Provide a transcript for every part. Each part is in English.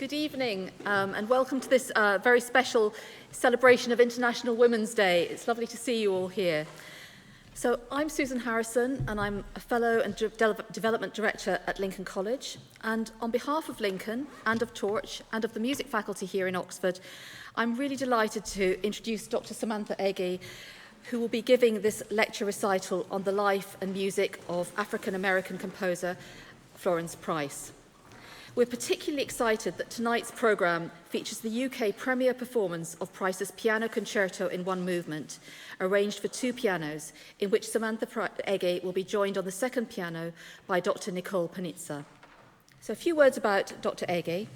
Good evening and welcome to this very special celebration of International Women's Day. It's lovely to see you all here. So I'm Susan Harrison and I'm a Fellow and Development Director at Lincoln College. And on behalf of Lincoln and of Torch and of the music faculty here in Oxford, I'm really delighted to introduce Dr Samantha Ege, who will be giving this lecture recital on the life and music of African-American composer Florence Price. We're particularly excited that tonight's programme features the UK premiere performance of Price's Piano Concerto in one movement, arranged for two pianos, in which Samantha Ege will be joined on the second piano by Dr Nicole Panizza. So a few words about Dr Ege.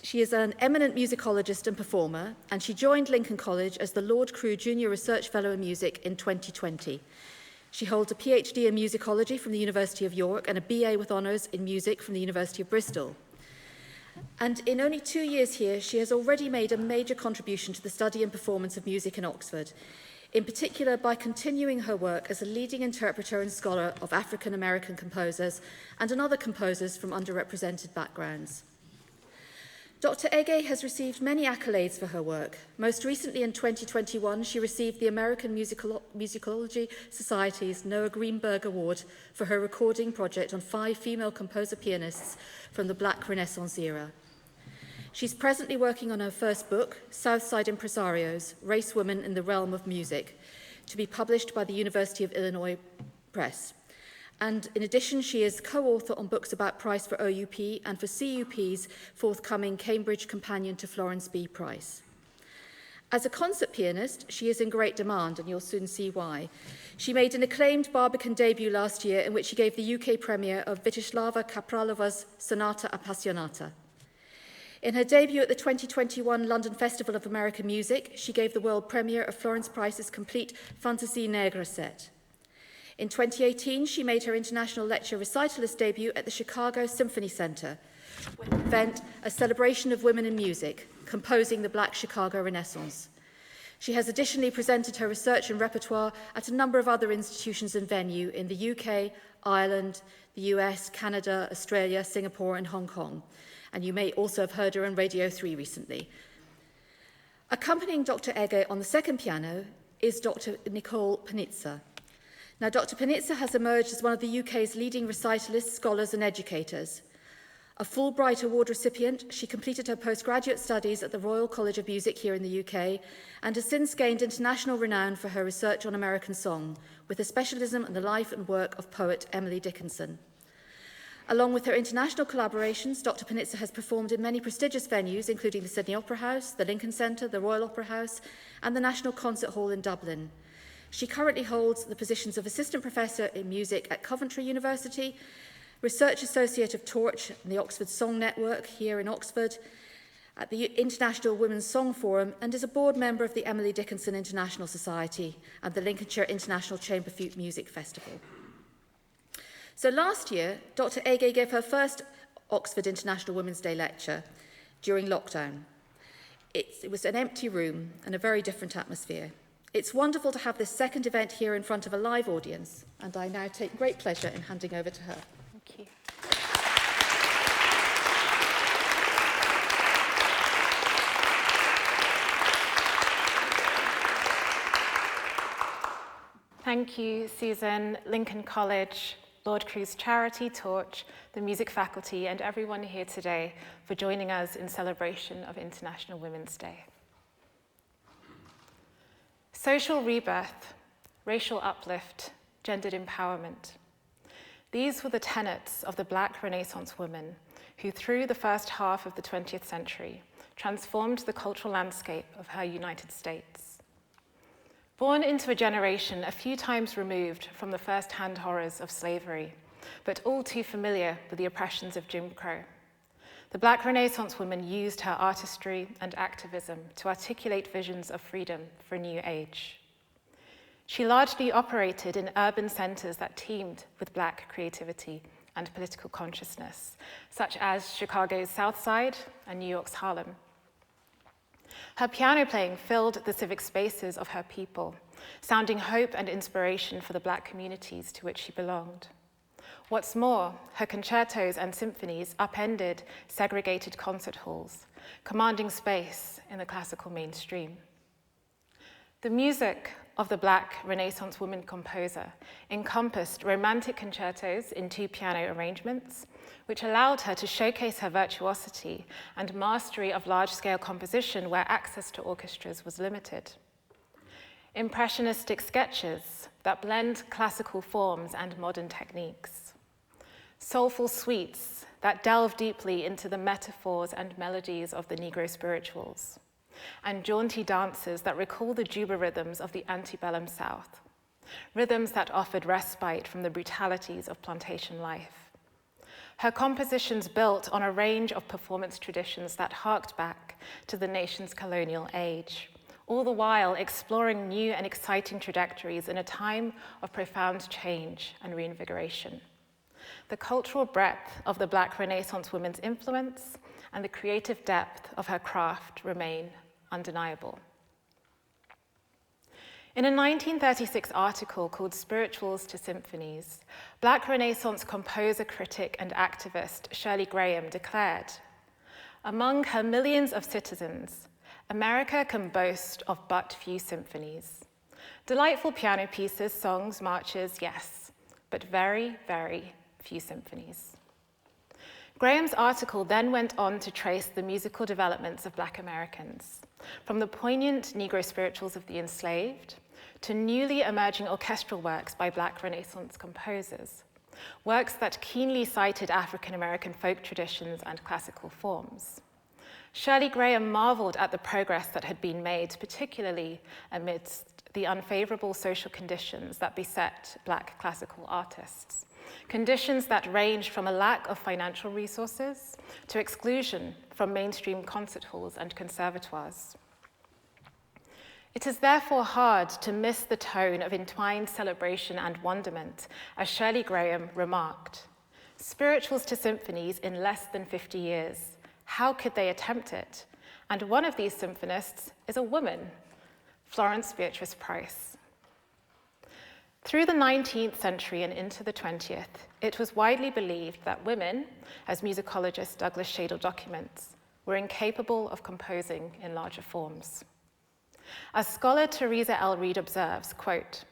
She is an eminent musicologist and performer, and she joined Lincoln College as the Lord Crewe Junior Research Fellow in Music in 2020. She holds a PhD in musicology from the University of York and a BA with honours in music from the University of Bristol. And in only 2 years here, she has already made a major contribution to the study and performance of music in Oxford, in particular by continuing her work as a leading interpreter and scholar of African-American composers and other composers from underrepresented backgrounds. Dr Ege has received many accolades for her work. Most recently in 2021, she received the American Musicology Society's Noah Greenberg Award for her recording project on 5 female composer pianists from the Black Renaissance era. She's presently working on her first book, Southside Impresarios, Race Women in the Realm of Music, to be published by the University of Illinois Press. And in addition, she is co-author on books about Price for OUP and for CUP's forthcoming Cambridge Companion to Florence B. Price. As a concert pianist, she is in great demand, and you'll soon see why. She made an acclaimed Barbican debut last year in which she gave the UK premiere of Vyacheslava Kapralova's Sonata Appassionata. In her debut at the 2021 London Festival of American Music, she gave the world premiere of Florence Price's complete Fantasie Negre set. In 2018, she made her international lecture-recitalist debut at the Chicago Symphony Center, with an event, a celebration of women in music, composing the Black Chicago Renaissance. She has additionally presented her research and repertoire at a number of other institutions and venues in the UK, Ireland, the US, Canada, Australia, Singapore, and Hong Kong. And you may also have heard her on Radio 3 recently. Accompanying Dr. Ege on the second piano is Dr. Nicole Panizza. Now, Dr. Panizza has emerged as one of the UK's leading recitalists, scholars and educators. A Fulbright Award recipient, she completed her postgraduate studies at the Royal College of Music here in the UK and has since gained international renown for her research on American song, with a specialism in the life and work of poet Emily Dickinson. Along with her international collaborations, Dr. Panizza has performed in many prestigious venues, including the Sydney Opera House, the Lincoln Centre, the Royal Opera House and the National Concert Hall in Dublin. She currently holds the positions of Assistant Professor in Music at Coventry University, Research Associate of Torch and the Oxford Song Network here in Oxford, at the International Women's Song Forum, and is a board member of the Emily Dickinson International Society and the Lincolnshire International Chamber Music Festival. So last year, Dr. Ege gave her first Oxford International Women's Day lecture during lockdown. It was an empty room and a very different atmosphere. It's wonderful to have this second event here in front of a live audience, and I now take great pleasure in handing over to her. Thank you. Thank you, Susan, Lincoln College, Lord Crewe's Charity, Torch, the music faculty, and everyone here today for joining us in celebration of International Women's Day. Social rebirth, racial uplift, gendered empowerment. These were the tenets of the Black Renaissance women who, through the first half of the 20th century, transformed the cultural landscape of her United States. Born into a generation a few times removed from the first-hand horrors of slavery, but all too familiar with the oppressions of Jim Crow, the Black Renaissance woman used her artistry and activism to articulate visions of freedom for a new age. She largely operated in urban centers that teemed with Black creativity and political consciousness, such as Chicago's South Side and New York's Harlem. Her piano playing filled the civic spaces of her people, sounding hope and inspiration for the Black communities to which she belonged. What's more, her concertos and symphonies upended segregated concert halls, commanding space in the classical mainstream. The music of the Black Renaissance woman composer encompassed romantic concertos in 2 piano arrangements, which allowed her to showcase her virtuosity and mastery of large-scale composition where access to orchestras was limited. Impressionistic sketches that blend classical forms and modern techniques. Soulful suites that delve deeply into the metaphors and melodies of the Negro spirituals. And jaunty dances that recall the juba rhythms of the antebellum South, rhythms that offered respite from the brutalities of plantation life. Her compositions built on a range of performance traditions that harked back to the nation's colonial age, all the while exploring new and exciting trajectories in a time of profound change and reinvigoration. The cultural breadth of the Black Renaissance woman's influence and the creative depth of her craft remain undeniable. In a 1936 article called Spirituals to Symphonies, Black Renaissance composer, critic, and activist Shirley Graham declared, "Among her millions of citizens, America can boast of but few symphonies. Delightful piano pieces, songs, marches, yes, but very, very few symphonies." Graham's article then went on to trace the musical developments of Black Americans, from the poignant Negro spirituals of the enslaved to newly emerging orchestral works by Black Renaissance composers, works that keenly cited African American folk traditions and classical forms. Shirley Graham marveled at the progress that had been made, particularly amidst the unfavorable social conditions that beset Black classical artists. Conditions that ranged from a lack of financial resources to exclusion from mainstream concert halls and conservatoires. It is therefore hard to miss the tone of entwined celebration and wonderment, as Shirley Graham remarked. Spirituals to symphonies in less than 50 years. How could they attempt it? And one of these symphonists is a woman, Florence Price. Through the 19th century and into the 20th, it was widely believed that women, as musicologist Douglas Shadle documents, were incapable of composing in larger forms. As scholar Teresa L. Reed observes, quote,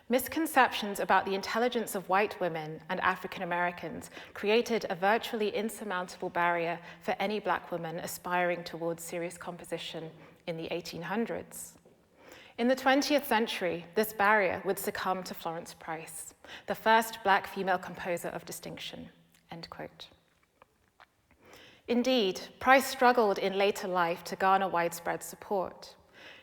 "Misconceptions about the intelligence of white women and African Americans created a virtually insurmountable barrier for any Black woman aspiring towards serious composition in the 1800s. In the 20th century, this barrier would succumb to Florence Price, the first Black female composer of distinction," end quote. Indeed, Price struggled in later life to garner widespread support.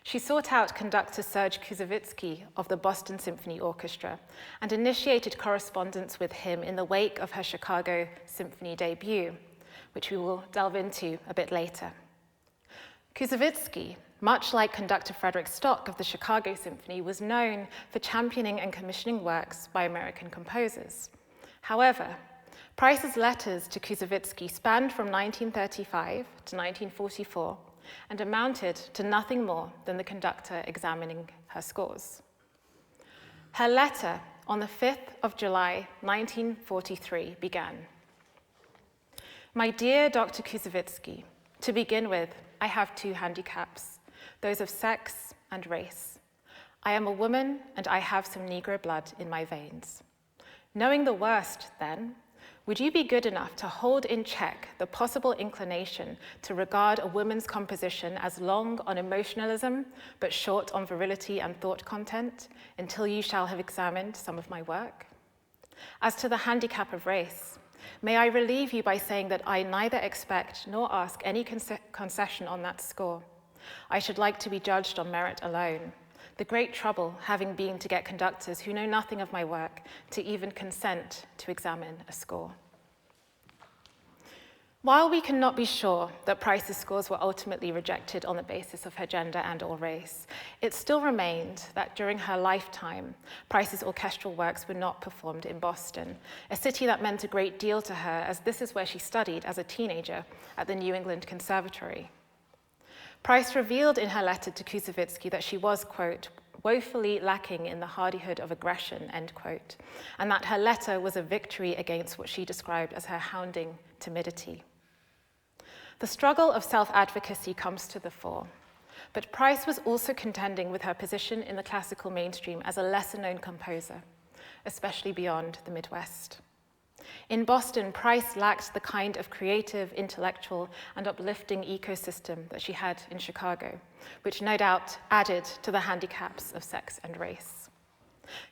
She sought out conductor Serge Koussevitzky of the Boston Symphony Orchestra and initiated correspondence with him in the wake of her Chicago Symphony debut, which we will delve into a bit later. Koussevitzky, much like conductor Frederick Stock of the Chicago Symphony, was known for championing and commissioning works by American composers. However, Price's letters to Koussevitzky spanned from 1935 to 1944 and amounted to nothing more than the conductor examining her scores. Her letter on the 5th of July, 1943 began, "My dear Dr. Koussevitzky, to begin with, I have 2 handicaps, those of sex and race. I am a woman and I have some Negro blood in my veins. Knowing the worst, then, would you be good enough to hold in check the possible inclination to regard a woman's composition as long on emotionalism, but short on virility and thought content, until you shall have examined some of my work? As to the handicap of race, may I relieve you by saying that I neither expect nor ask any concession on that score. I should like to be judged on merit alone, the great trouble having been to get conductors who know nothing of my work to even consent to examine a score." While we cannot be sure that Price's scores were ultimately rejected on the basis of her gender and/or race, it still remained that during her lifetime, Price's orchestral works were not performed in Boston, a city that meant a great deal to her, as this is where she studied as a teenager at the New England Conservatory. Price revealed in her letter to Koussevitzky that she was, quote, woefully lacking in the hardihood of aggression, end quote, and that her letter was a victory against what she described as her hounding timidity. The struggle of self-advocacy comes to the fore, but Price was also contending with her position in the classical mainstream as a lesser-known composer, especially beyond the Midwest. In Boston, Price lacked the kind of creative, intellectual, and uplifting ecosystem that she had in Chicago, which no doubt added to the handicaps of sex and race.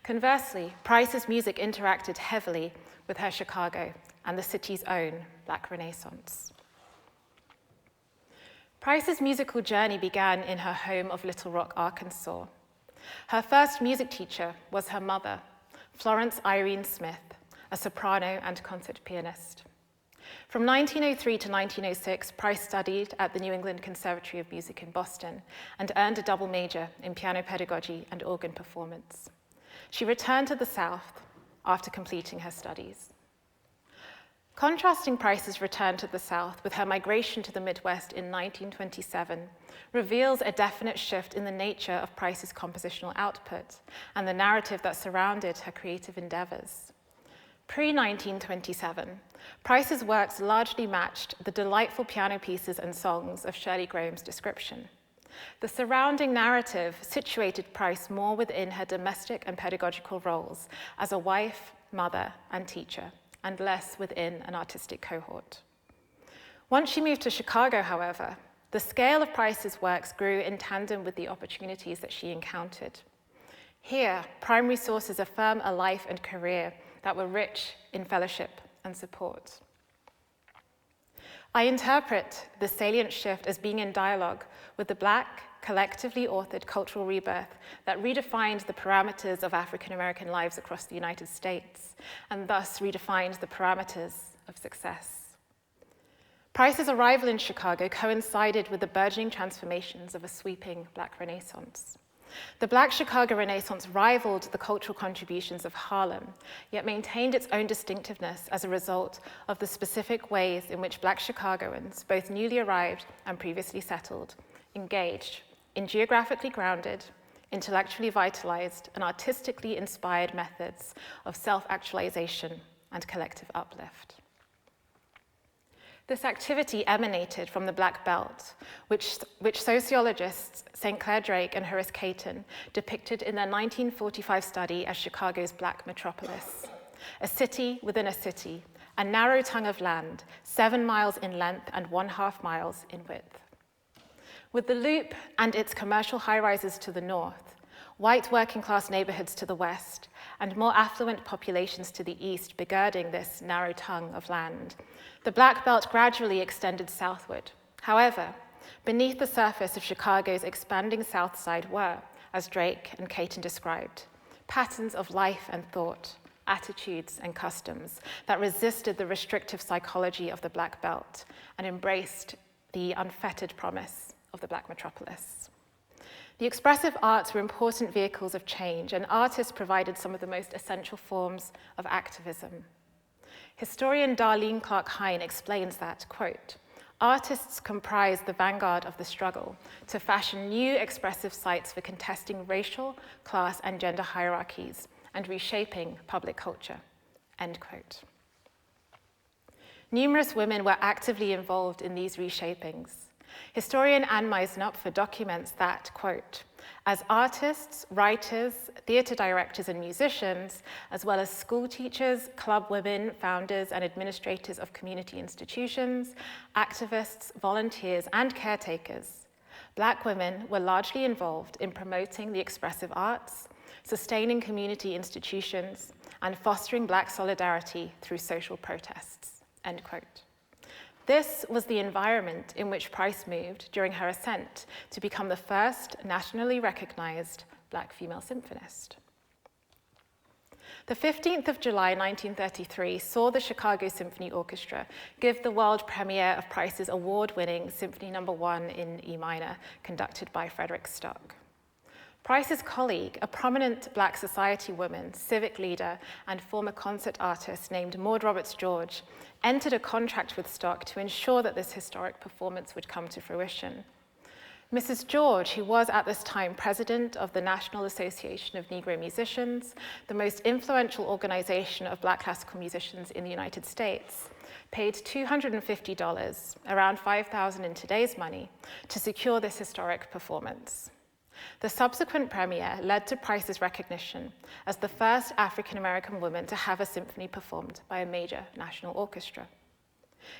Conversely, Price's music interacted heavily with her Chicago and the city's own Black Renaissance. Price's musical journey began in her home of Little Rock, Arkansas. Her first music teacher was her mother, Florence Irene Smith, a soprano and concert pianist. From 1903 to 1906, Price studied at the New England Conservatory of Music in Boston and earned a double major in piano pedagogy and organ performance. She returned to the South after completing her studies. Contrasting Price's return to the South with her migration to the Midwest in 1927 reveals a definite shift in the nature of Price's compositional output and the narrative that surrounded her creative endeavors. Pre-1927, Price's works largely matched the delightful piano pieces and songs of Shirley Graham's description. The surrounding narrative situated Price more within her domestic and pedagogical roles as a wife, mother, and teacher, and less within an artistic cohort. Once she moved to Chicago, however, the scale of Price's works grew in tandem with the opportunities that she encountered. Here, primary sources affirm a life and career that were rich in fellowship and support. I interpret this salient shift as being in dialogue with the Black, collectively authored cultural rebirth that redefined the parameters of African American lives across the United States, and thus redefined the parameters of success. Price's arrival in Chicago coincided with the burgeoning transformations of a sweeping Black Renaissance. The Black Chicago Renaissance rivaled the cultural contributions of Harlem, yet maintained its own distinctiveness as a result of the specific ways in which Black Chicagoans, both newly arrived and previously settled, engaged in geographically grounded, intellectually vitalized, and artistically inspired methods of self-actualization and collective uplift. This activity emanated from the Black Belt, which sociologists St. Clair Drake and Horace Caton depicted in their 1945 study as Chicago's Black metropolis, a city within a city, a narrow tongue of land, 7 miles in length and 1/2 miles in width. With the Loop and its commercial high-rises to the north, white working-class neighborhoods to the west, and more affluent populations to the east begirding this narrow tongue of land, the Black Belt gradually extended southward. However, beneath the surface of Chicago's expanding south side were, as Drake and Caton described, patterns of life and thought, attitudes and customs that resisted the restrictive psychology of the Black Belt and embraced the unfettered promise of the Black metropolis. The expressive arts were important vehicles of change, and artists provided some of the most essential forms of activism. Historian Darlene Clark Hine explains that, quote, artists comprise the vanguard of the struggle to fashion new expressive sites for contesting racial, class, and gender hierarchies and reshaping public culture, end quote. Numerous women were actively involved in these reshapings. Historian Anne Meisnopfer documents that, quote, as artists, writers, theater directors, and musicians, as well as school teachers, club women, founders, and administrators of community institutions, activists, volunteers, and caretakers, Black women were largely involved in promoting the expressive arts, sustaining community institutions, and fostering Black solidarity through social protests, end quote. This was the environment in which Price moved during her ascent to become the first nationally recognized Black female symphonist. The 15th of July, 1933, saw the Chicago Symphony Orchestra give the world premiere of Price's award-winning Symphony No. 1 in E minor, conducted by Frederick Stock. Price's colleague, a prominent Black society woman, civic leader, and former concert artist named Maud Roberts George, entered a contract with Stock to ensure that this historic performance would come to fruition. Mrs. George, who was at this time president of the National Association of Negro Musicians, the most influential organization of Black classical musicians in the United States, paid $250, around $5,000 in today's money, to secure this historic performance. The subsequent premiere led to Price's recognition as the first African-American woman to have a symphony performed by a major national orchestra.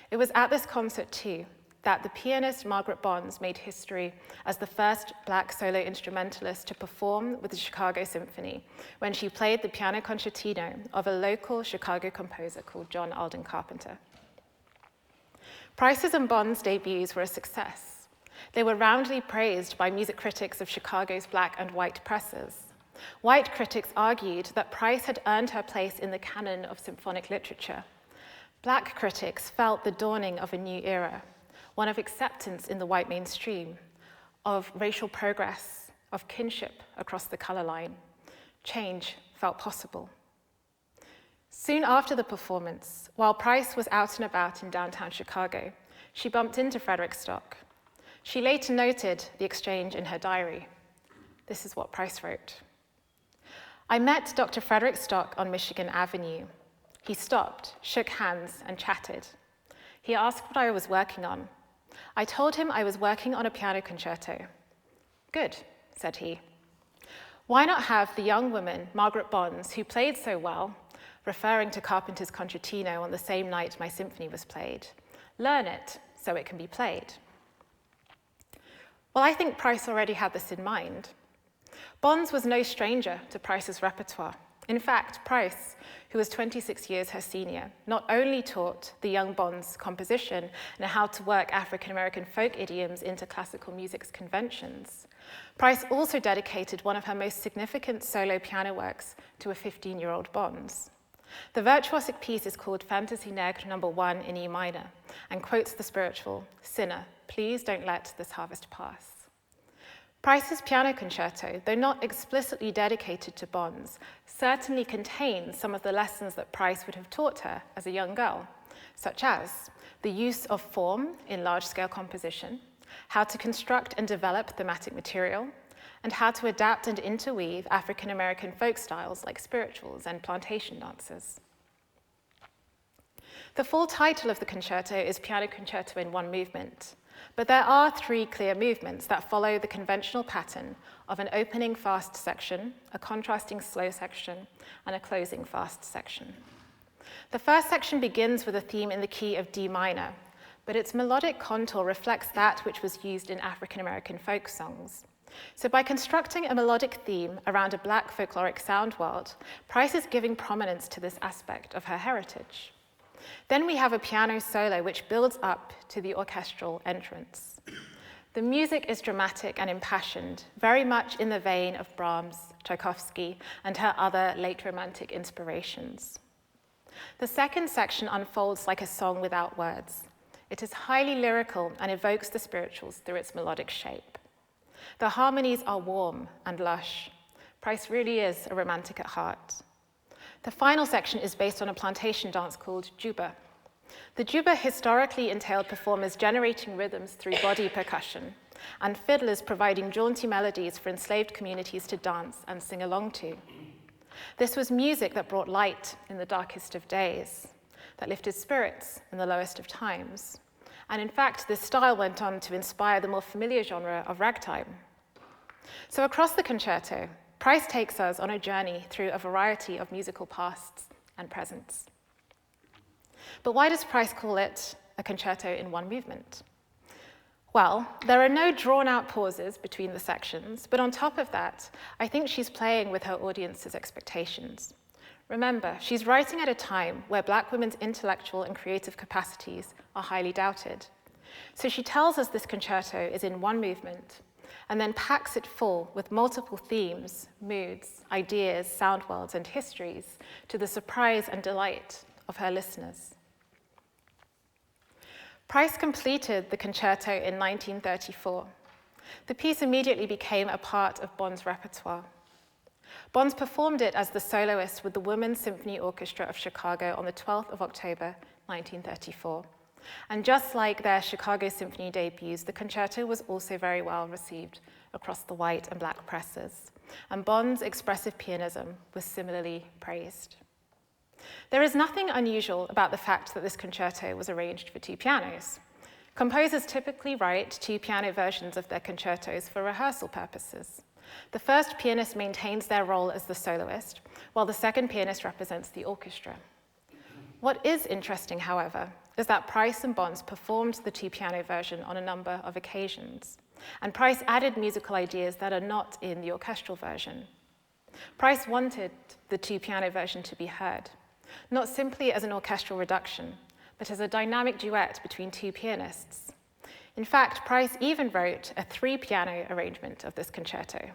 It was at this concert, too, that the pianist Margaret Bonds made history as the first Black solo instrumentalist to perform with the Chicago Symphony when she played the piano concertino of a local Chicago composer called John Alden Carpenter. Price's and Bonds' debuts were a success. They were roundly praised by music critics of Chicago's Black and white presses. White critics argued that Price had earned her place in the canon of symphonic literature. Black critics felt the dawning of a new era, one of acceptance in the white mainstream, of racial progress, of kinship across the color line. Change felt possible. Soon after the performance, while Price was out and about in downtown Chicago, she bumped into Frederick Stock. She later noted the exchange in her diary. This is what Price wrote. "I met Dr. Frederick Stock on Michigan Avenue. He stopped, shook hands, and chatted. He asked what I was working on. I told him I was working on a piano concerto. Good, said he. Why not have the young woman, Margaret Bonds, who played so well, referring to Carpenter's concertino on the same night my symphony was played, learn it so it can be played?" Well, I think Price already had this in mind. Bonds was no stranger to Price's repertoire. In fact, Price, who was 26 years her senior, not only taught the young Bonds composition and how to work African-American folk idioms into classical music's conventions, Price also dedicated one of her most significant solo piano works to a 15-year-old Bonds. The virtuosic piece is called Fantasy Negre No. 1 in E minor and quotes the spiritual, "Sinner, please don't let this harvest pass." Price's piano concerto, though not explicitly dedicated to Bonds, certainly contains some of the lessons that Price would have taught her as a young girl, such as the use of form in large-scale composition, how to construct and develop thematic material, and how to adapt and interweave African-American folk styles like spirituals and plantation dances. The full title of the concerto is Piano Concerto in One Movement, but there are 3 clear movements that follow the conventional pattern of an opening fast section, a contrasting slow section, and a closing fast section. The first section begins with a theme in the key of D minor, but its melodic contour reflects that which was used in African-American folk songs. So by constructing a melodic theme around a Black folkloric sound world, Price is giving prominence to this aspect of her heritage. Then we have a piano solo which builds up to the orchestral entrance. The music is dramatic and impassioned, very much in the vein of Brahms, Tchaikovsky, and her other late Romantic inspirations. The second section unfolds like a song without words. It is highly lyrical and evokes the spirituals through its melodic shape. The harmonies are warm and lush. Price really is a romantic at heart. The final section is based on a plantation dance called juba. The juba historically entailed performers generating rhythms through body percussion and fiddlers providing jaunty melodies for enslaved communities to dance and sing along to. This was music that brought light in the darkest of days, that lifted spirits in the lowest of times. And in fact, this style went on to inspire the more familiar genre of ragtime. So across the concerto, Price takes us on a journey through a variety of musical pasts and presents. But why does Price call it a concerto in one movement? Well, there are no drawn-out pauses between the sections, but on top of that, I think she's playing with her audience's expectations. Remember, she's writing at a time where Black women's intellectual and creative capacities are highly doubted. So she tells us this concerto is in one movement, and then packs it full with multiple themes, moods, ideas, sound worlds, and histories to the surprise and delight of her listeners. Price completed the concerto in 1934. The piece immediately became a part of Bonds' repertoire. Bonds performed it as the soloist with the Women's Symphony Orchestra of Chicago on the 12th of October, 1934. And just like their Chicago Symphony debuts, the concerto was also very well received across the white and black presses, and Bond's expressive pianism was similarly praised. There is nothing unusual about the fact that this concerto was arranged for two pianos. Composers typically write two piano versions of their concertos for rehearsal purposes. The first pianist maintains their role as the soloist, while the second pianist represents the orchestra. What is interesting, however, is that Price and Bonds performed the two-piano version on a number of occasions, and Price added musical ideas that are not in the orchestral version. Price wanted the two-piano version to be heard, not simply as an orchestral reduction, but as a dynamic duet between two pianists. In fact, Price even wrote a three-piano arrangement of this concerto.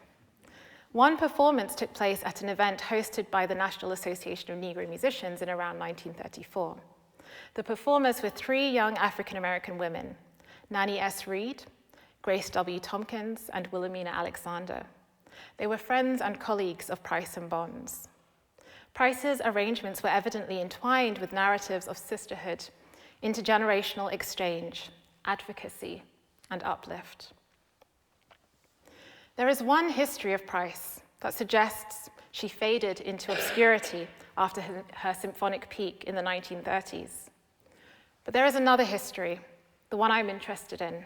One performance took place at an event hosted by the National Association of Negro Musicians in around 1934. The performers were three young African-American women, Nannie S. Reed, Grace W. Tompkins, and Wilhelmina Alexander. They were friends and colleagues of Price and Bonds. Price's arrangements were evidently entwined with narratives of sisterhood, intergenerational exchange, advocacy, and uplift. There is one history of Price that suggests she faded into obscurity after her symphonic peak in the 1930s. But there is another history, the one I'm interested in,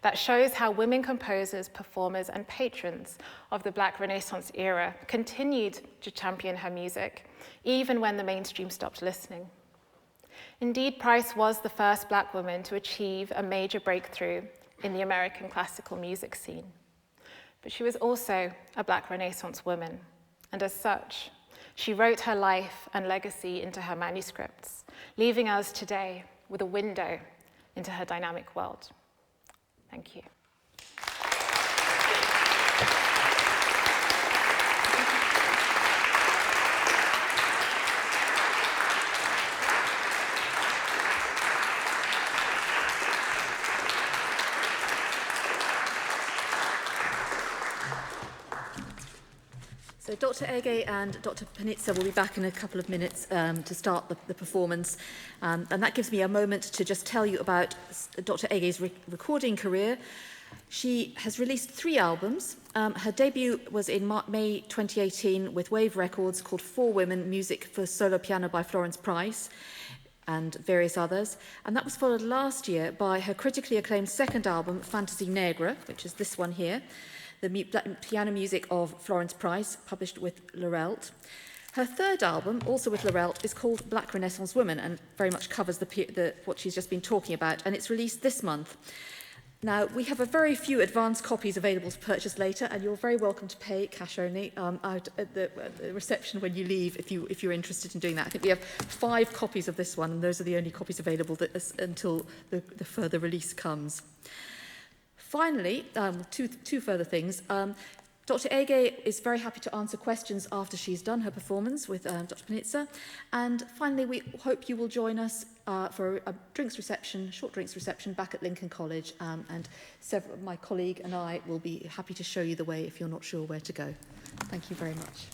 that shows how women composers, performers, and patrons of the Black Renaissance era continued to champion her music, even when the mainstream stopped listening. Indeed, Price was the first Black woman to achieve a major breakthrough in the American classical music scene. But she was also a Black Renaissance woman, and as such, she wrote her life and legacy into her manuscripts, leaving us today with a window into her dynamic world. Thank you. So Dr. Ege and Dr. Panizza will be back in a couple of minutes to start the performance. And that gives me a moment to just tell you about Dr. Ege's recording career. She has released 3 albums. Her debut was in May 2018 with Wave Records called For Women, Music for Solo Piano by Florence Price and various others. And that was followed last year by her critically acclaimed second album, Fantasy Negra, which is this one here, the piano music of Florence Price, published with Lorelt. Her third album, also with Lorelt, is called Black Renaissance Women and very much covers what she's just been talking about, and it's released this month. Now, we have a very few advanced copies available to purchase later, and you're very welcome to pay cash only out at the reception when you leave if you're interested in doing that. I think we have 5 copies of this one, and those are the only copies available until the further release comes. Finally, two further things. Dr. Ege is very happy to answer questions after she's done her performance with Dr. Panizza. And finally, we hope you will join us for a short drinks reception back at Lincoln College. And my colleague and I will be happy to show you the way if you're not sure where to go. Thank you very much.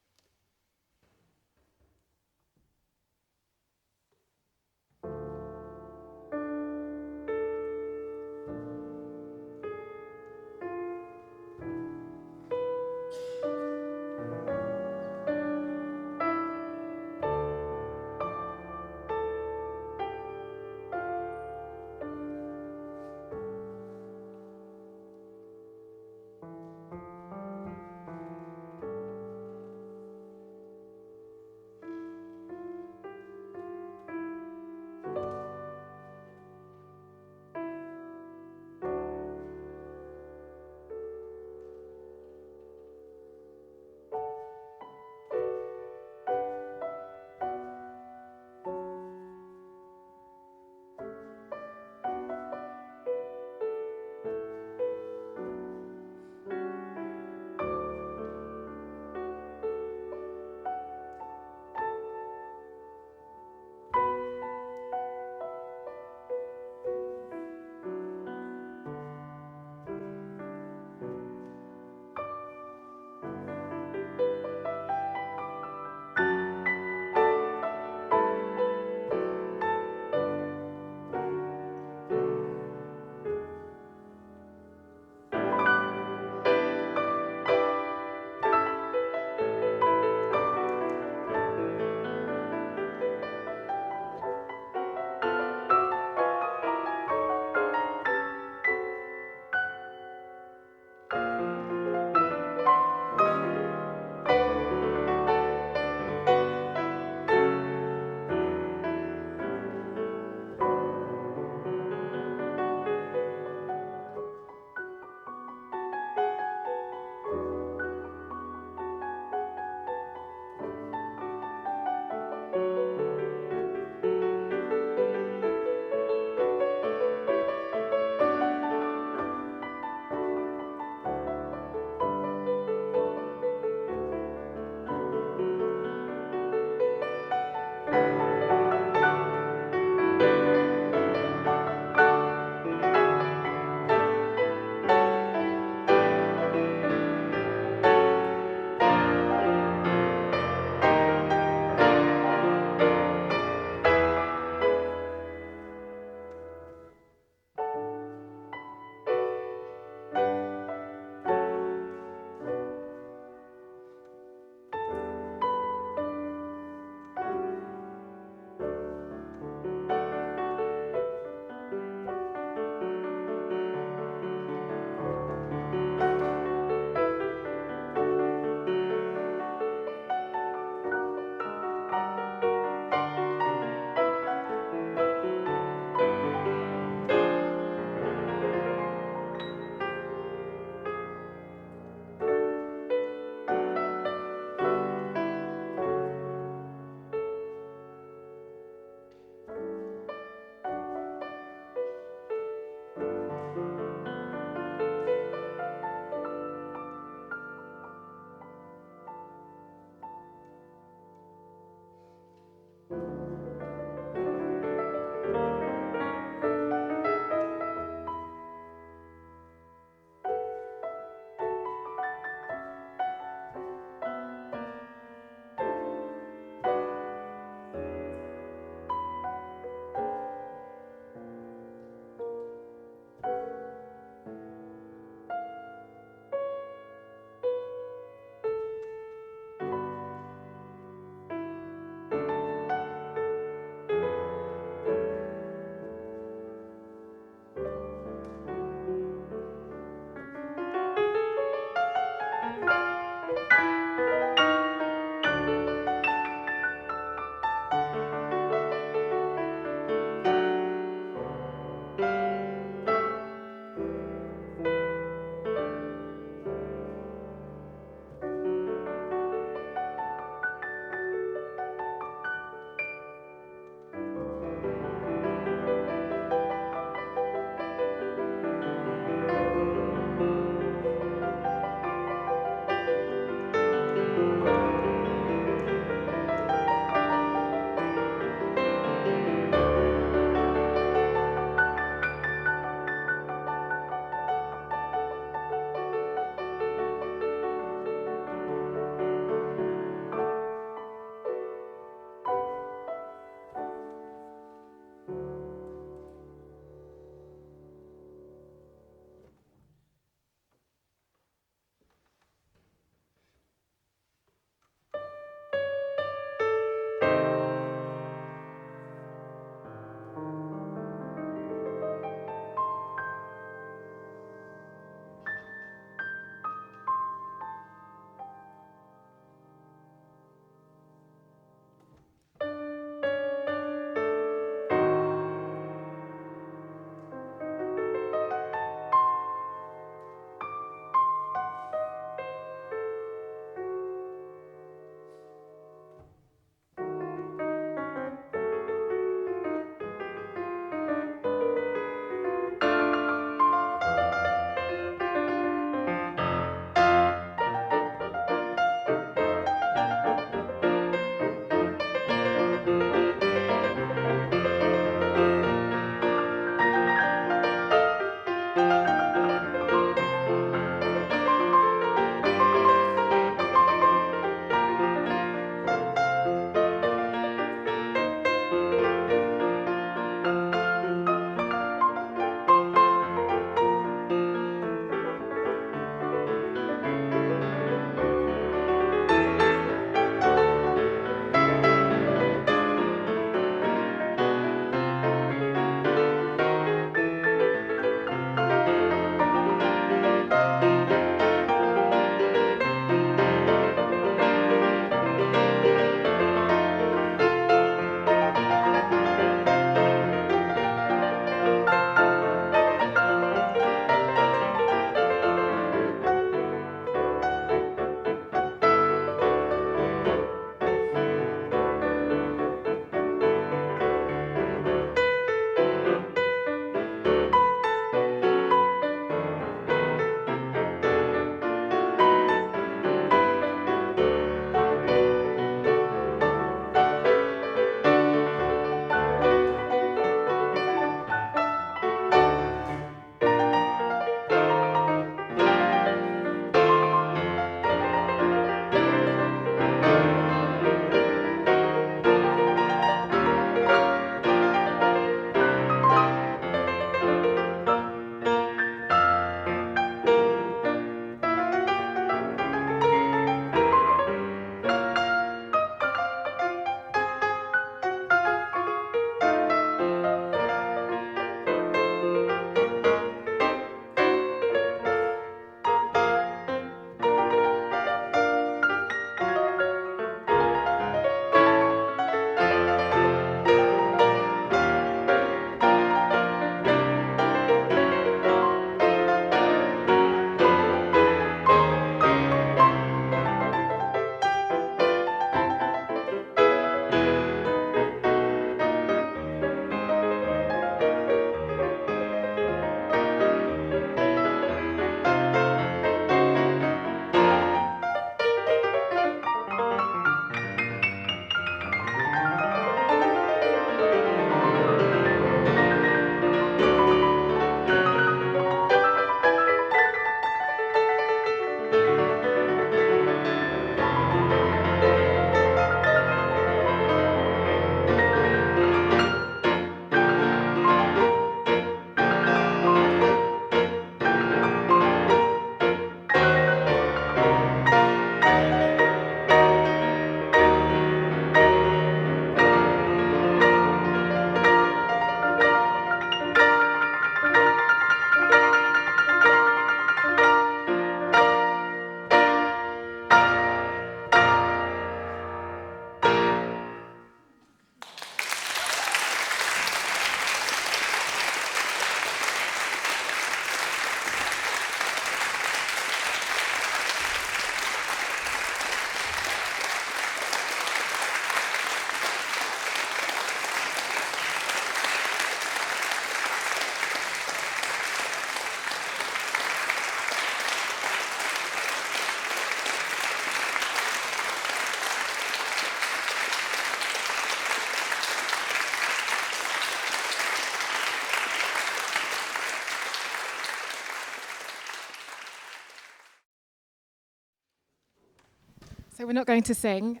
So we're not going to sing,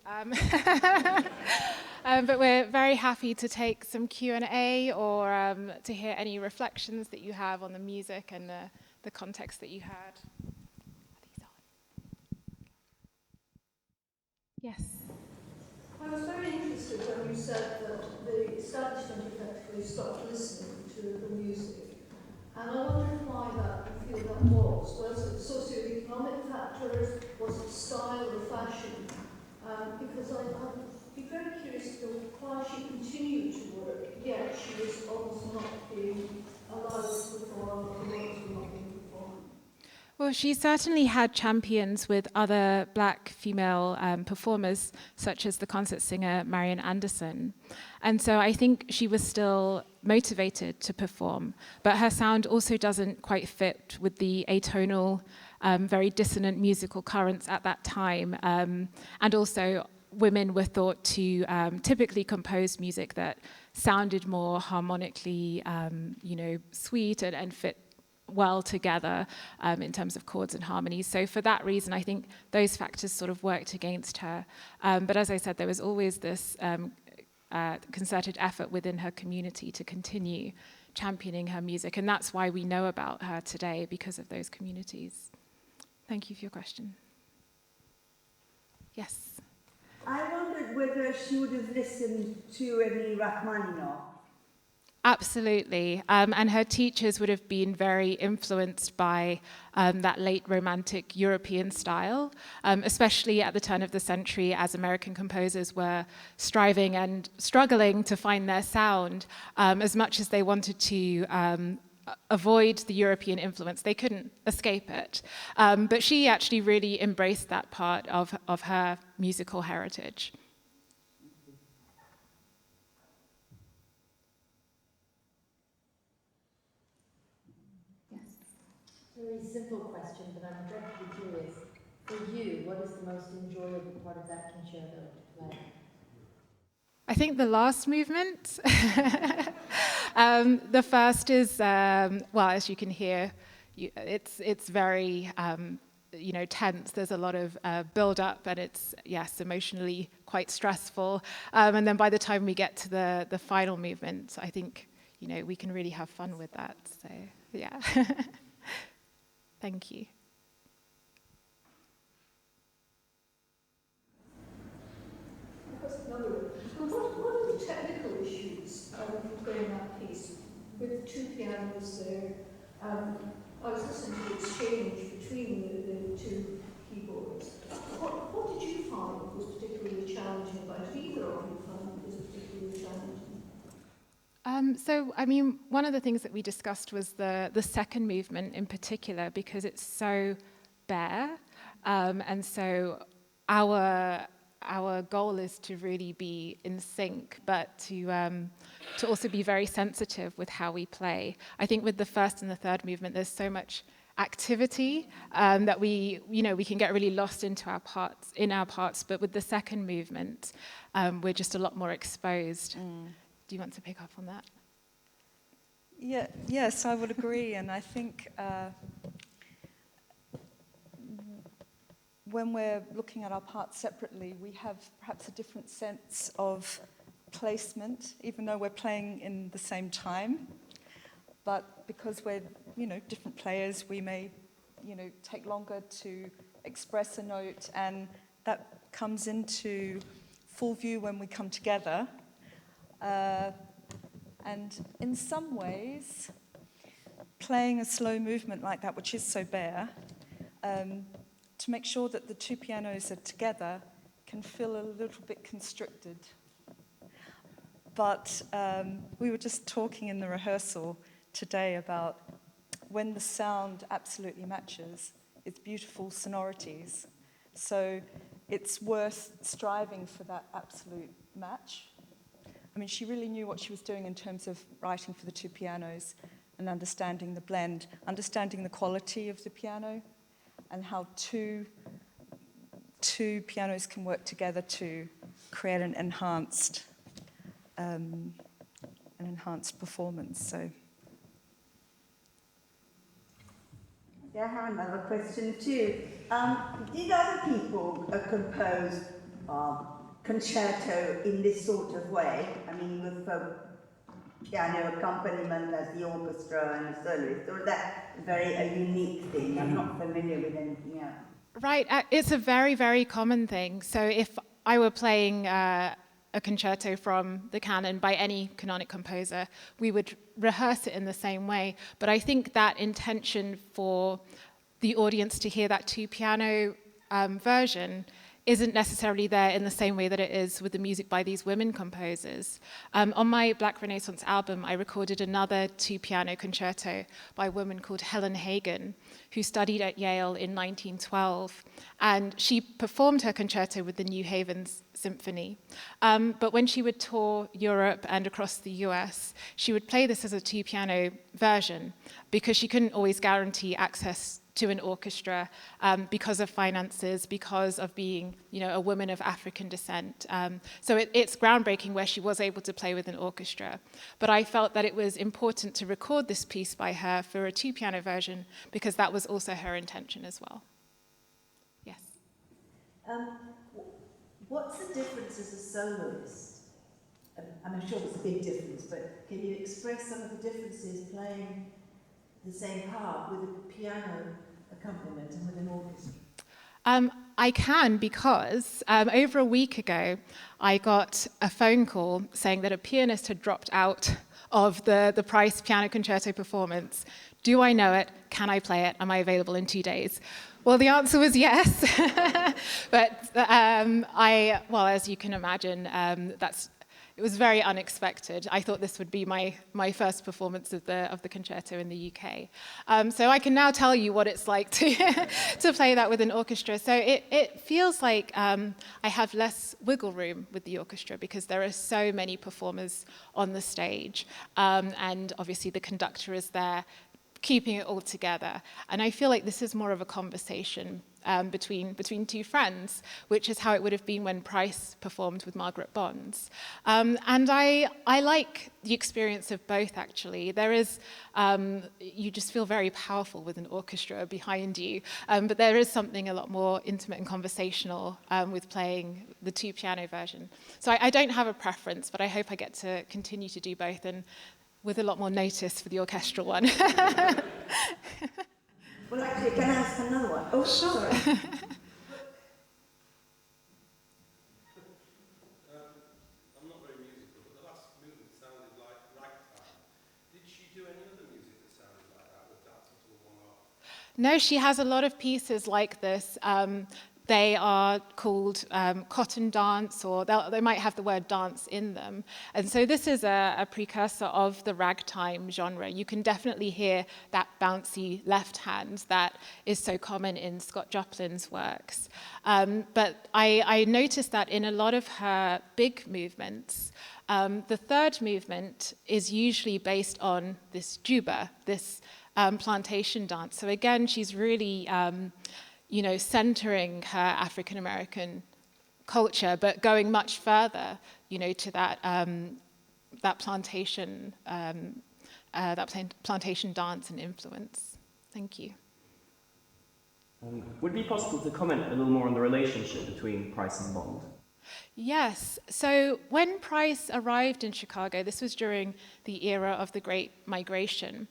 but we're very happy to take some Q&A or to hear any reflections that you have on the music and the context that you had. Yes. I was very interested when you said that the establishment effectively stopped listening to the music. And I wondered why that you feel that was. Was it socioeconomic factors? Was it style or fashion? Because I'd be very curious to know why she continued to work, yet she was almost not being allowed to perform, or the works were not being performed. Well, she certainly had champions with other black female performers, such as the concert singer Marian Anderson. And so I think she was still motivated to perform, but her sound also doesn't quite fit with the atonal, very dissonant musical currents at that time. And also, women were thought to typically compose music that sounded more harmonically, sweet and fit well together in terms of chords and harmonies. So for that reason, I think those factors sort of worked against her. But as I said, there was always this concerted effort within her community to continue championing her music. And that's why we know about her today, because of those communities. Thank you for your question. Yes. I wondered whether she would have listened to any Rachmaninoff. Absolutely, and her teachers would have been very influenced by that late Romantic European style, especially at the turn of the century as American composers were striving and struggling to find their sound. As much as they wanted to avoid the European influence, they couldn't escape it. But she actually really embraced that part of her musical heritage. Very simple question, but I'm incredibly curious. For you, what is the most enjoyable part of that concerto to play? I think the last movement. The first is, as you can hear, it's very tense. There's a lot of build-up, and it's emotionally quite stressful. And then by the time we get to the final movement, I think we can really have fun with that. So yeah. Thank you. What are the technical issues for playing that piece with two pianos there? I was listening to the exchange between the two keyboards. What did you find was particularly challenging about it? Either of you found it was particularly challenging? One of the things that we discussed was the second movement in particular, because it's so bare, and so our goal is to really be in sync, but to also be very sensitive with how we play. I think with the first and the third movement, there's so much activity that we can get really lost into our parts. But with the second movement, we're just a lot more exposed. Do you want to pick up on that? Yes, I would agree. And I think when we're looking at our parts separately, we have perhaps a different sense of placement, even though we're playing in the same time. But because we're, different players, we may, take longer to express a note, and that comes into full view when we come together. And in some ways, playing a slow movement like that, which is so bare, to make sure that the two pianos are together can feel a little bit constricted. But we were just talking in the rehearsal today about when the sound absolutely matches, it's beautiful sonorities. So it's worth striving for that absolute match. I mean, she really knew what she was doing in terms of writing for the two pianos and understanding the blend, understanding the quality of the piano and how two pianos can work together to create an enhanced performance. So Yeah, I have another question too. Did other people compose concerto in this sort of way? I mean, with piano accompaniment as the orchestra and a soloist, or is that a unique thing? I'm not familiar with anything else. Right, it's a very, very common thing. So if I were playing a concerto from the canon by any canonic composer, we would rehearse it in the same way. But I think that intention for the audience to hear that two-piano version isn't necessarily there in the same way that it is with the music by these women composers. On my Black Renaissance album, I recorded another two-piano concerto by a woman called Helen Hagen, who studied at Yale in 1912. And she performed her concerto with the New Havens Symphony. But when she would tour Europe and across the US, she would play this as a two-piano version because she couldn't always guarantee access to an orchestra because of finances, because of being, a woman of African descent. So it's groundbreaking where she was able to play with an orchestra. But I felt that it was important to record this piece by her for a two-piano version because that was also her intention as well. Yes. What's the difference as a soloist? I'm sure it's a big difference, but can you express some of the differences playing the same part with a piano accompaniment and with an orchestra? I can because over a week ago, I got a phone call saying that a pianist had dropped out of the Price Piano Concerto performance. Do I know it? Can I play it? Am I available in 2 days? Well, the answer was yes. But as you can imagine, it was very unexpected. I thought this would be my first performance of the concerto in the UK. So I can now tell you what it's like to play that with an orchestra. So it feels like I have less wiggle room with the orchestra because there are so many performers on the stage. And obviously the conductor is there keeping it all together. And I feel like this is more of a conversation between two friends, which is how it would have been when Price performed with Margaret Bonds. And I like the experience of both, actually. There is, you just feel very powerful with an orchestra behind you, but there is something a lot more intimate and conversational with playing the two-piano version. So I don't have a preference, but I hope I get to continue to do both, and with a lot more notice for the orchestral one. Well, actually, can I ask another one? Oh, sure. Sorry. I'm not very musical, but the last movement sounded like ragtime. Did she do any other music that sounded like that, or that sort of one-off? No, she has a lot of pieces like this. They are called cotton dance, or they might have the word dance in them. And so this is a precursor of the ragtime genre. You can definitely hear that bouncy left hand that is so common in Scott Joplin's works. But I noticed that in a lot of her big movements, the third movement is usually based on this juba, this plantation dance. So again, she's really centering her African-American culture, but going much further, to that plantation dance and influence. Thank you. Would it be possible to comment a little more on the relationship between Price and Bond? Yes. So when Price arrived in Chicago, this was during the era of the Great Migration,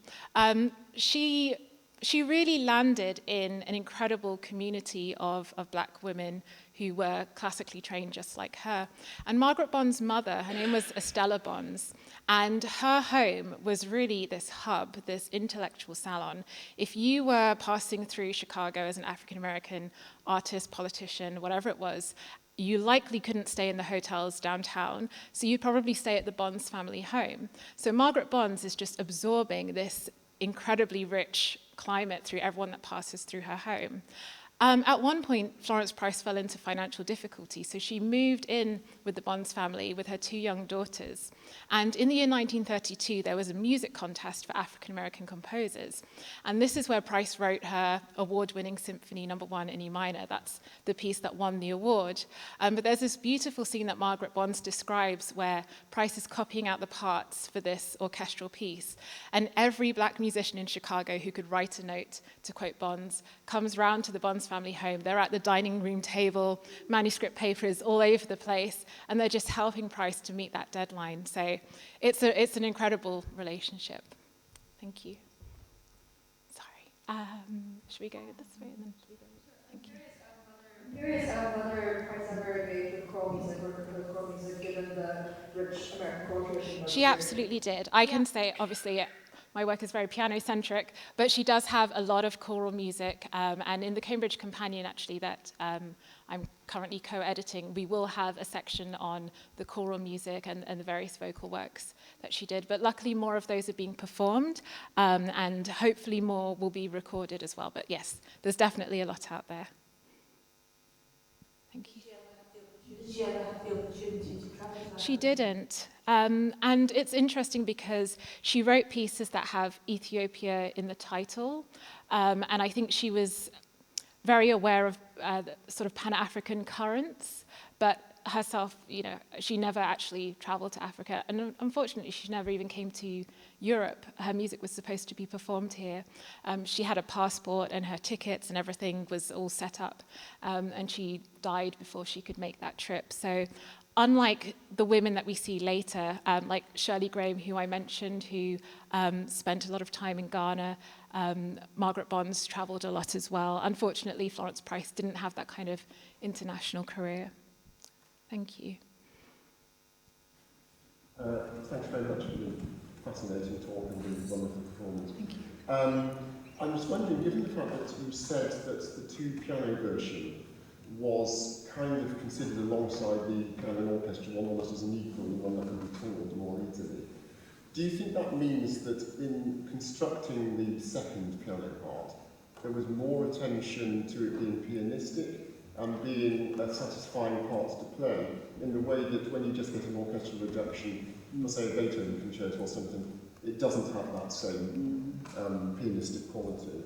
she really landed in an incredible community of Black women who were classically trained just like her. And Margaret Bond's mother, her name was Estella Bonds, and her home was really this hub, this intellectual salon. If you were passing through Chicago as an African-American artist, politician, whatever it was, you likely couldn't stay in the hotels downtown, so you'd probably stay at the Bonds family home. So Margaret Bonds is just absorbing this incredibly rich climate through everyone that passes through her home. At one point, Florence Price fell into financial difficulty, so she moved in with the Bonds family with her 2 young daughters. And in the year 1932, there was a music contest for African-American composers. And this is where Price wrote her award-winning Symphony No. 1 in E minor. That's the piece that won the award. But there's this beautiful scene that Margaret Bonds describes where Price is copying out the parts for this orchestral piece. And every black musician in Chicago who could write a note, to quote Bonds, comes round to the Bonds family home. They're at the dining room table, manuscript paper is all over the place, and they're just helping Price to meet that deadline. So it's an incredible relationship. Thank you. Sorry. Should we go this way and then we go? Thank you. I'm curious whether Price ever engaged with choral music or with choral music given the rich American choral tradition. She absolutely did. I can say, obviously, my work is very piano-centric, but she does have a lot of choral music, and in the Cambridge Companion, actually, that I'm currently co-editing, we will have a section on the choral music and the various vocal works that she did. But luckily, more of those are being performed, and hopefully more will be recorded as well. But yes, there's definitely a lot out there. Thank you. Did she ever have the opportunity to travel? She didn't. And it's interesting because she wrote pieces that have Ethiopia in the title. And I think she was very aware of sort of Pan-African currents, but herself, she never actually traveled to Africa. And unfortunately, she never even came to Europe. Her music was supposed to be performed here. She had a passport and her tickets and everything was all set up. And she died before she could make that trip. So unlike the women that we see later, like Shirley Graham, who I mentioned, who spent a lot of time in Ghana, Margaret Bonds traveled a lot as well. Unfortunately, Florence Price didn't have that kind of international career. Thank you. Thanks very much for the fascinating talk and the wonderful performance. Thank you. I was wondering, given the fact that you said that the 2-piano version was kind of considered alongside the kind of an orchestra one almost as an equal, one that could be toured more easily, do you think that means that in constructing the second piano part, there was more attention to it being pianistic and being a satisfying part to play, in the way that when you just get an orchestral reduction, for say a Beethoven concerto or something, it doesn't have that same pianistic quality?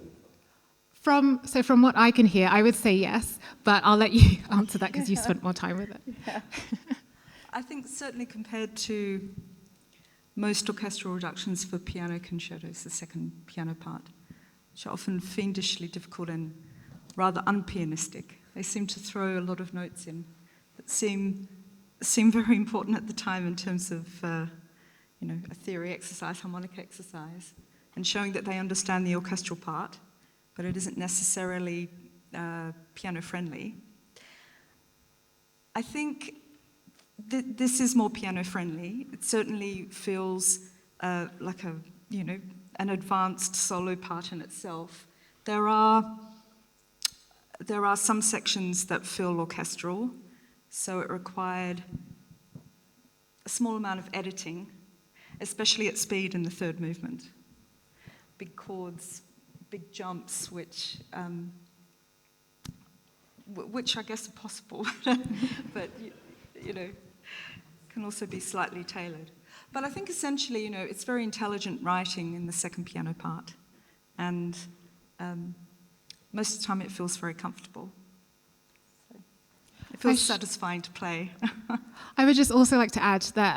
From what I can hear, I would say yes, but I'll let you answer that because you spent more time with it. Yeah. I think certainly compared to most orchestral reductions for piano concertos, the second piano part, which are often fiendishly difficult and rather unpianistic. They seem to throw a lot of notes in that seem very important at the time in terms of a theory exercise, harmonic exercise, and showing that they understand the orchestral part, but it isn't necessarily piano-friendly. I think this is more piano-friendly. It certainly feels like an advanced solo part in itself. There are some sections that feel orchestral, so it required a small amount of editing, especially at speed in the third movement. Big chords, big jumps, which I guess are possible, but can also be slightly tailored. But I think essentially, it's very intelligent writing in the second piano part, and most of the time it feels very comfortable. So it feels satisfying to play. I would just also like to add that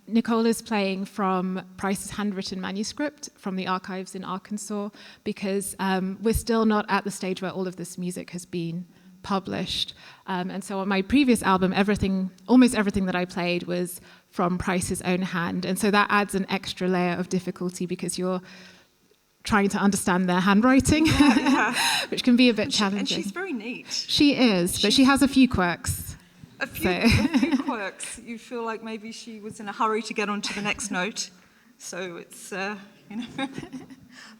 Nicole is playing from Price's handwritten manuscript from the archives in Arkansas, because we're still not at the stage where all of this music has been published. And so on my previous album, almost everything that I played was from Price's own hand. And so that adds an extra layer of difficulty because you're trying to understand their handwriting, which can be a bit challenging. And she's very neat. She is, but she has a few quirks. A few quirks. You feel like maybe she was in a hurry to get on to the next note. So it's,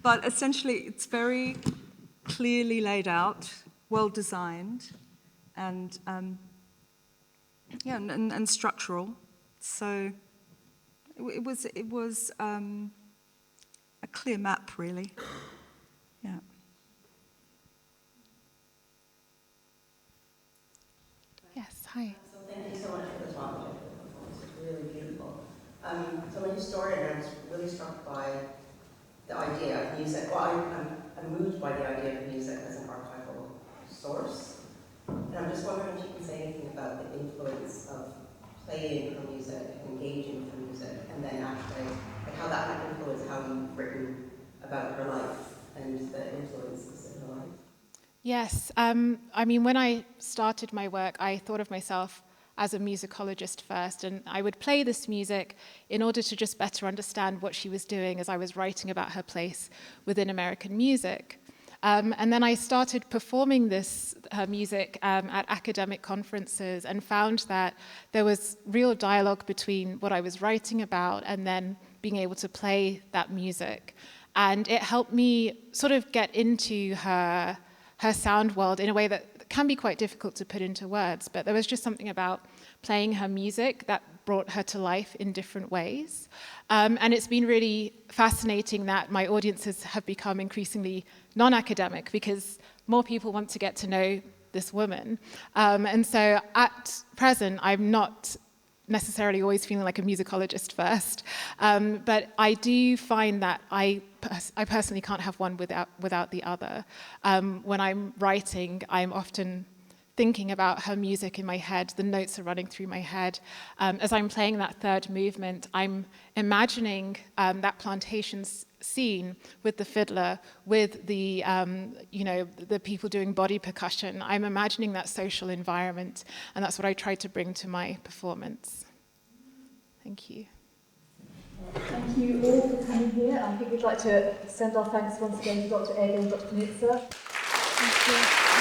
But essentially, it's very clearly laid out, well designed, and and structural. So it was a clear map, really. Yeah. Yes. Hi. So thank you so much for the talk. So when you started, I was really struck by the idea of music. Well, I'm moved by the idea of music as an archival source. And I'm just wondering if you can say anything about the influence of playing for music, engaging for music, and then actually like how that might influence how you've written about her life and the influences in her life. Yes, I mean, when I started my work, I thought of myself as a musicologist first, and I would play this music in order to just better understand what she was doing as I was writing about her place within American music. And then I started performing her music at academic conferences and found that there was real dialogue between what I was writing about and then being able to play that music. And it helped me sort of get into her sound world in a way that can be quite difficult to put into words, but there was just something about playing her music that brought her to life in different ways. And it's been really fascinating that my audiences have become increasingly non-academic because more people want to get to know this woman. And so at present, I'm not necessarily always feeling like a musicologist first, but I do find that I personally can't have one without the other. When I'm writing, I'm often thinking about her music in my head, the notes are running through my head. As I'm playing that third movement, I'm imagining that plantation scene with the fiddler, with the the people doing body percussion. I'm imagining that social environment, and that's what I try to bring to my performance. Thank you. Thank you all for coming here. I think we'd like to send our thanks once again to Dr. Ege and Dr. Panizza. Thank you.